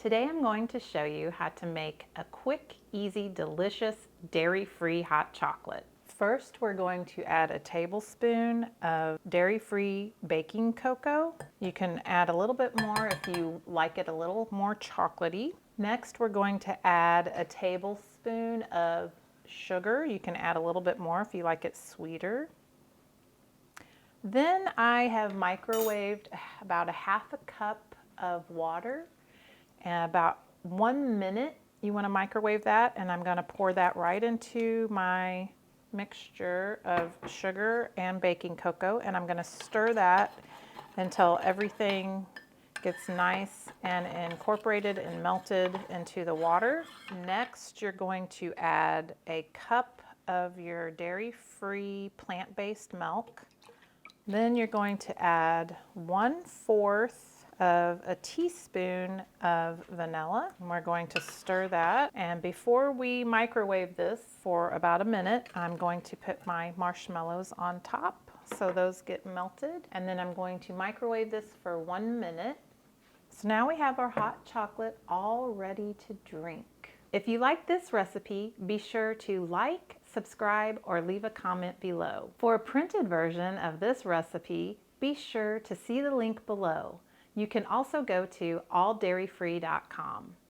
Today I'm going to show you how to make a quick, easy, delicious, dairy-free hot chocolate. First, we're going to add a tablespoon of dairy-free baking cocoa. You can add a little bit more if you like it a little more chocolatey. Next, we're going to add a tablespoon of sugar. You can add a little bit more if you like it sweeter. Then I have microwaved about a half a cup of water. And about 1 minute, you want to microwave that, and I'm going to pour that right into my mixture of sugar and baking cocoa, and I'm going to stir that until everything gets nice and incorporated and melted into the water. Next, you're going to add a cup of your dairy-free plant-based milk. Then you're going to add 1/4 of a teaspoon of vanilla. And we're going to stir that. And before we microwave this for about a minute, I'm going to put my marshmallows on top so those get melted. And then I'm going to microwave this for 1 minute. So now we have our hot chocolate all ready to drink. If you like this recipe, be sure to like, subscribe, or leave a comment below. For a printed version of this recipe, be sure to see the link below. You can also go to alldairyfree.com.